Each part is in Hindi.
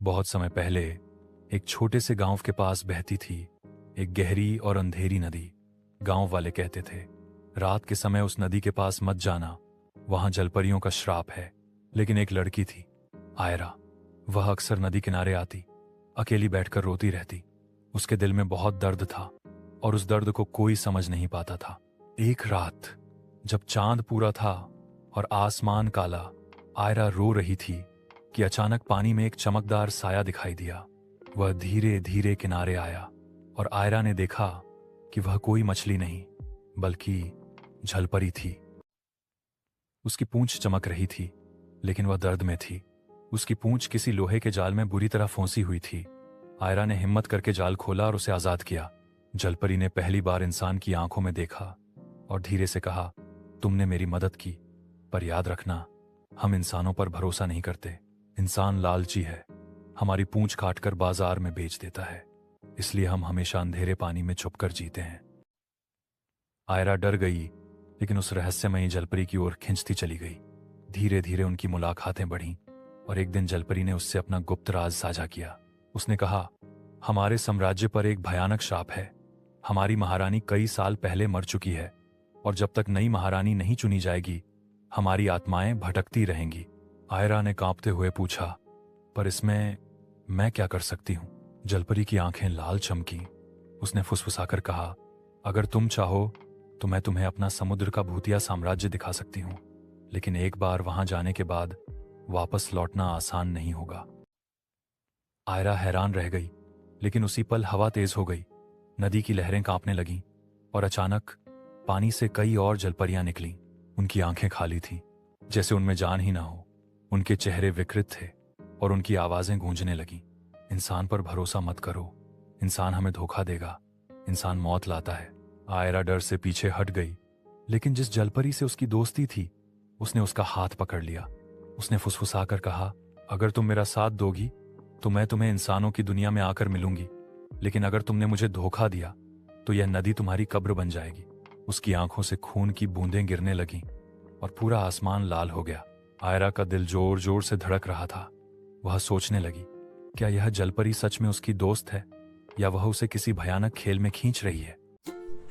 बहुत समय पहले एक छोटे से गांव के पास बहती थी एक गहरी और अंधेरी नदी। गांव वाले कहते थे, रात के समय उस नदी के पास मत जाना, वहां जलपरियों का श्राप है। लेकिन एक लड़की थी, आयरा। वह अक्सर नदी किनारे आती, अकेली बैठकर रोती रहती। उसके दिल में बहुत दर्द था और उस दर्द को कोई समझ नहीं पाता था। एक रात जब चांद पूरा था और आसमान काला, आयरा रो रही थी कि अचानक पानी में एक चमकदार साया दिखाई दिया। वह धीरे धीरे किनारे आया और आयरा ने देखा कि वह कोई मछली नहीं बल्कि झलपरी थी। उसकी पूंछ चमक रही थी, लेकिन वह दर्द में थी। उसकी पूंछ किसी लोहे के जाल में बुरी तरह फंसी हुई थी। आयरा ने हिम्मत करके जाल खोला और उसे आजाद किया। जलपरी ने पहली बार इंसान की आंखों में देखा और धीरे से कहा, तुमने मेरी मदद की, पर याद रखना, हम इंसानों पर भरोसा नहीं करते। इंसान लालची है, हमारी पूंछ काटकर बाजार में बेच देता है, इसलिए हम हमेशा अंधेरे पानी में छुपकर जीते हैं। आयरा डर गई, लेकिन उस रहस्यमयी जलपरी की ओर खिंचती चली गई। धीरे धीरे उनकी मुलाकातें बढ़ीं और एक दिन जलपरी ने उससे अपना गुप्त राज साझा किया। उसने कहा, हमारे साम्राज्य पर एक भयानक श्राप है। हमारी महारानी कई साल पहले मर चुकी है और जब तक नई महारानी नहीं चुनी जाएगी, हमारी आत्माएं भटकती रहेंगी। आयरा ने कांपते हुए पूछा, पर इसमें मैं क्या कर सकती हूं? जलपरी की आंखें लाल चमकी। उसने फुसफुसाकर कहा, अगर तुम चाहो तो मैं तुम्हें अपना समुद्र का भूतिया साम्राज्य दिखा सकती हूं, लेकिन एक बार वहां जाने के बाद वापस लौटना आसान नहीं होगा। आयरा हैरान रह गई, लेकिन उसी पल हवा तेज हो गई। नदी की लहरें कांपने लगीं और अचानक पानी से कई और जलपरियां निकलीं। उनकी आंखें खाली थीं, जैसे उनमें जान ही ना हो। उनके चेहरे विकृत थे और उनकी आवाजें गूंजने लगीं। इंसान पर भरोसा मत करो, इंसान हमें धोखा देगा, इंसान मौत लाता है। आयरा डर से पीछे हट गई, लेकिन जिस जलपरी से उसकी दोस्ती थी, उसने उसका हाथ पकड़ लिया। उसने फुसफुसाकर कहा, अगर तुम मेरा साथ दोगी तो मैं तुम्हें इंसानों की दुनिया में आकर मिलूंगी, लेकिन अगर तुमने मुझे धोखा दिया तो यह नदी तुम्हारी कब्र बन जाएगी। उसकी आंखों से खून की बूंदें गिरने लगीं और पूरा आसमान लाल हो गया। आयरा का दिल जोर जोर से धड़क रहा था। वह सोचने लगी, क्या यह जलपरी सच में उसकी दोस्त है या वह उसे किसी भयानक खेल में खींच रही है?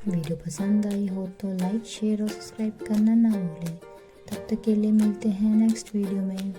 वीडियो पसंद आई हो तो लाइक, शेयर और सब्सक्राइब करना ना भूलें। तब तक के लिए मिलते हैं नेक्स्ट वीडियो में।